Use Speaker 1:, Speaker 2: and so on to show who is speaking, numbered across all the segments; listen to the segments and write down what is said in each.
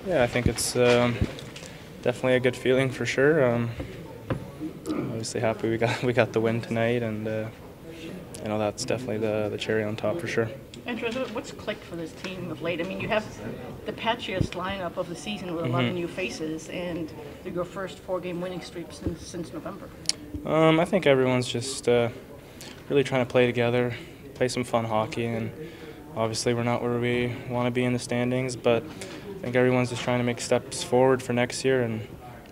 Speaker 1: Yeah, I think it's definitely a good feeling for sure. Obviously happy we got the win tonight, and you know, that's definitely the cherry on top for sure.
Speaker 2: Andreas, what's clicked for this team of late? I mean, you have the patchiest lineup of the season with a lot of new faces, and they're your first 4-game winning streak since November.
Speaker 1: I think everyone's just really trying to play together, play some fun hockey, and obviously we're not where we want to be in the standings, but I think everyone's just trying to make steps forward for next year, and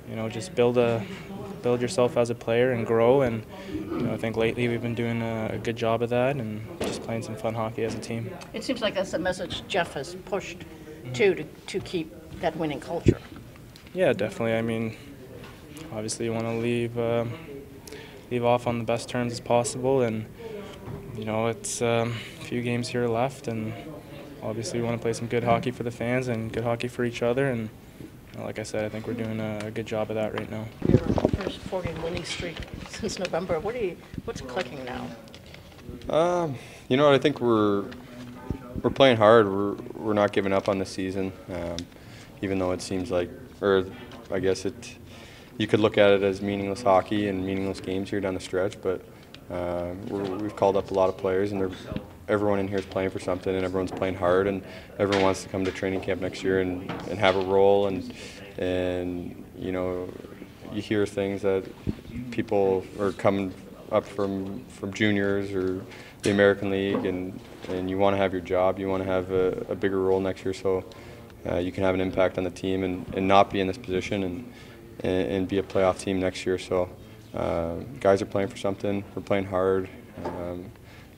Speaker 1: you know, just build yourself as a player and grow. And you know, I think lately we've been doing a good job of that, and just playing some fun hockey as a team.
Speaker 2: It seems like that's a message Jeff has pushed to keep that winning culture.
Speaker 1: Yeah, definitely. I mean, obviously you want to leave off on the best terms as possible, and you know, it's a few games here left, and obviously we want to play some good hockey for the fans and good hockey for each other, and you know, like I said, I think we're doing a good job of that right now.
Speaker 2: Your first 4-game winning streak since November. What's clicking now?
Speaker 3: You know what? I think we're playing hard. We're not giving up on the season, even though it seems like, or I guess you could look at it as meaningless hockey and meaningless games here down the stretch. But we've called up a lot of players, and everyone in here is playing for something, and everyone's playing hard, and everyone wants to come to training camp next year and have a role. And you know, you hear things that people are coming up from juniors or the American League, and you want to have your job, you want to have a bigger role next year, so you can have an impact on the team and not be in this position and be a playoff team next year. So guys are playing for something. We're playing hard.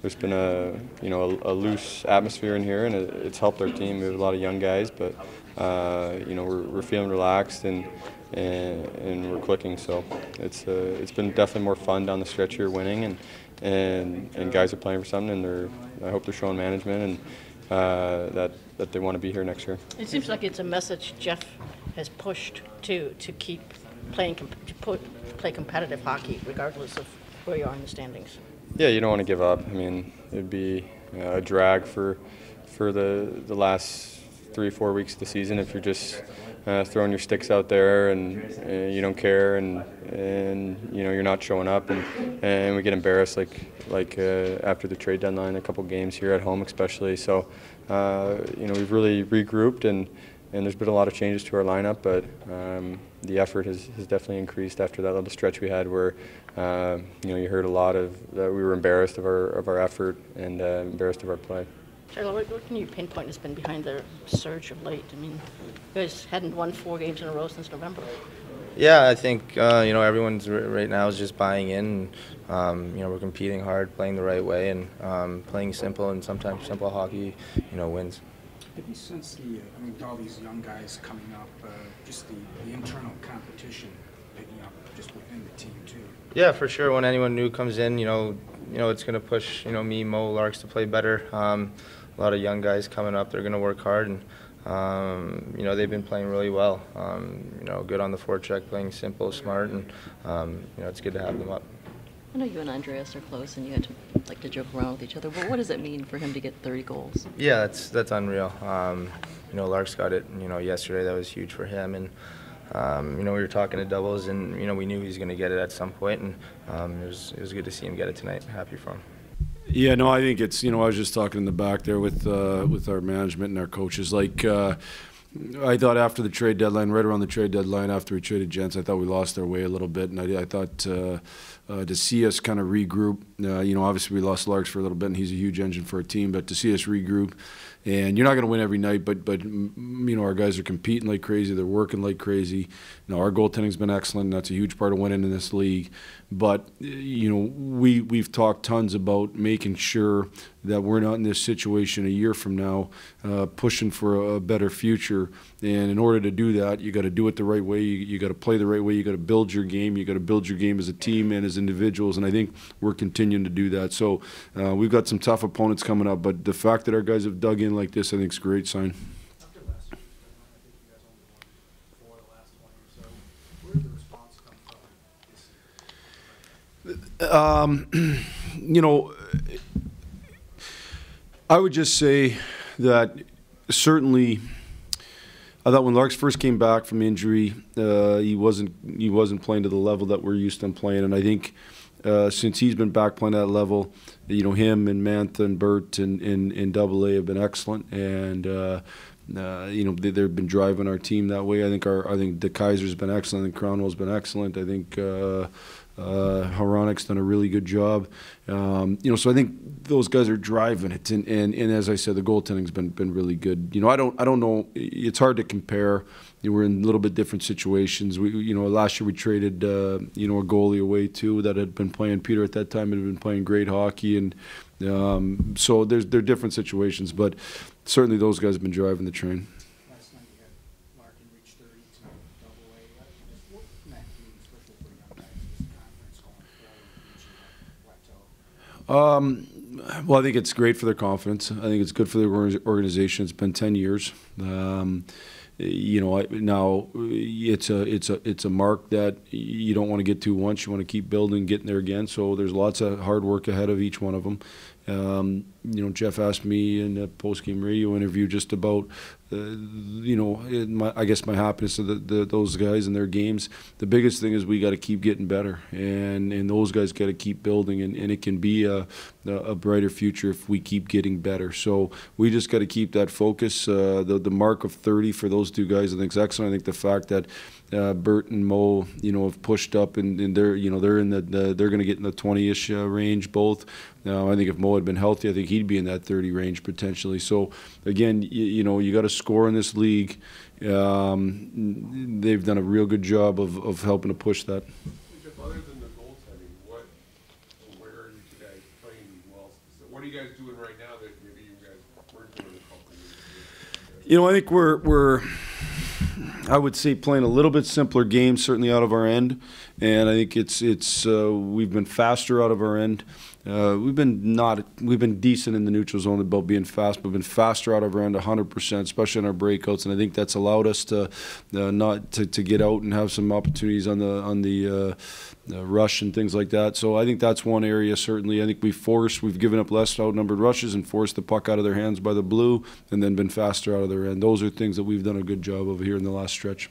Speaker 3: There's been a loose atmosphere in here, and it's helped our team. We have a lot of young guys, but you know, we're feeling relaxed and we're clicking. So it's been definitely more fun down the stretch here, winning, and guys are playing for something, and I hope they're showing management and that they want to be here next year.
Speaker 2: It seems like it's a message Jeff has pushed to keep playing play competitive hockey regardless of where you are in the standings.
Speaker 3: Yeah, you don't want to give up. I mean, it'd be a drag for the last 3 or 4 weeks of the season if you're just throwing your sticks out there and you don't care and you know, you're not showing up and we get embarrassed like after the trade deadline, a couple games here at home especially. So you know, we've really regrouped and there's been a lot of changes to our lineup, but the effort has definitely increased after that little stretch we had where you know, you heard a lot of that we were embarrassed of our effort and embarrassed of our play.
Speaker 2: Charlie, what can you pinpoint has been behind the surge of late? I mean, you guys hadn't won 4 games in a row since November.
Speaker 4: Yeah, I think you know, everyone's right now is just buying in. You know, we're competing hard, playing the right way, and playing simple, and sometimes simple hockey, you know, wins.
Speaker 5: Have you sensed I mean, with all these young guys coming up, just the internal competition picking up just within the team too?
Speaker 4: Yeah, for sure. When anyone new comes in, you know, it's going to push, you know, me, Mo, Larks to play better. A lot of young guys coming up, they're going to work hard, and you know, they've been playing really well. You know, good on the forecheck, playing simple, smart, and you know, it's good to have them up.
Speaker 6: I know you and Andreas are close, and you had to joke around with each other. But what does it mean for him to get 30 goals?
Speaker 4: Yeah, that's unreal. You know, Larks got it. You know, yesterday that was huge for him, and you know, we were talking to doubles, and you know, we knew he was going to get it at some point, and it was good to see him get it tonight. Happy for him.
Speaker 7: Yeah, no, I think it's, you know, I was just talking in the back there with our management and our coaches. Like, I thought after the trade deadline, right around the trade deadline, after we traded Jens, I thought we lost our way a little bit, and I thought to see us kind of regroup. You know, obviously we lost Larks for a little bit, and he's a huge engine for our team. But to see us regroup, and you're not going to win every night, but you know, our guys are competing like crazy, they're working like crazy. You know, our goaltending's been excellent, and that's a huge part of winning in this league. But you know, we've talked tons about making sure that we're not in this situation a year from now, pushing for a better future. And in order to do that, you got to do it the right way. You got to play the right way. You got to build your game. You got to build your game as a team and as individuals. And I think we're continuing to do that. So we've got some tough opponents coming up. But the fact that our guys have dug in like this, I think, is a great sign. You know, I would just say that certainly I thought when Larks first came back from injury, he wasn't playing to the level that we're used to him playing, and I think since he's been back playing at that level, him and Mantha and Bert in Double A have been excellent, and they've been driving our team that way. I think the Kaiser's been excellent. I think Crownwell's been excellent. I think Hronik's done a really good job. So I think those guys are driving it, and as I said, the goaltending's been really good. I don't know. It's hard to compare. We're in a little bit different situations. Last year we traded a goalie away too that had been playing. Peter at that time had been playing great hockey, and so they're different situations. But certainly those guys have been driving the train.
Speaker 5: Last night you had Larkin reach 30 tonight, Double A. What can that mean, especially for young guys in this conference going forward, reaching that plateau?
Speaker 7: Well, I think it's great for their confidence. I think it's good for their organization. It's been 10 years. Now it's a mark that you don't want to get to once. You want to keep building, getting there again. So there's lots of hard work ahead of each one of them. Jeff asked me in a post-game radio interview just about, I guess my happiness of those guys and their games. The biggest thing is we got to keep getting better, and those guys got to keep building, and it can be a brighter future if we keep getting better. So we just got to keep that focus. The mark of 30 for those two guys, I think, is excellent. I think the fact that Bert and Mo, have pushed up, and they're they're going to get in the 20-ish range both. I think if Mo had been healthy, I think he'd be in that 30 range potentially. So again, you got to score in this league. They've done a real good job of helping to push that.
Speaker 8: Other than the goaltending, where are you guys playing well? What are you guys doing right now that maybe you guys weren't doing a couple of years ago?
Speaker 7: I think we're I would say playing a little bit simpler games, certainly out of our end, and I think we've been faster out of our end. We've been decent in the neutral zone about being fast, but we've been faster out of our end 100%, especially in our breakouts, and I think that's allowed us to not to get out and have some opportunities on the rush and things like that. So I think that's one area certainly. I think we've given up less outnumbered rushes and forced the puck out of their hands by the blue, and then been faster out of their end. Those are things that we've done a good job of here in the last stretch.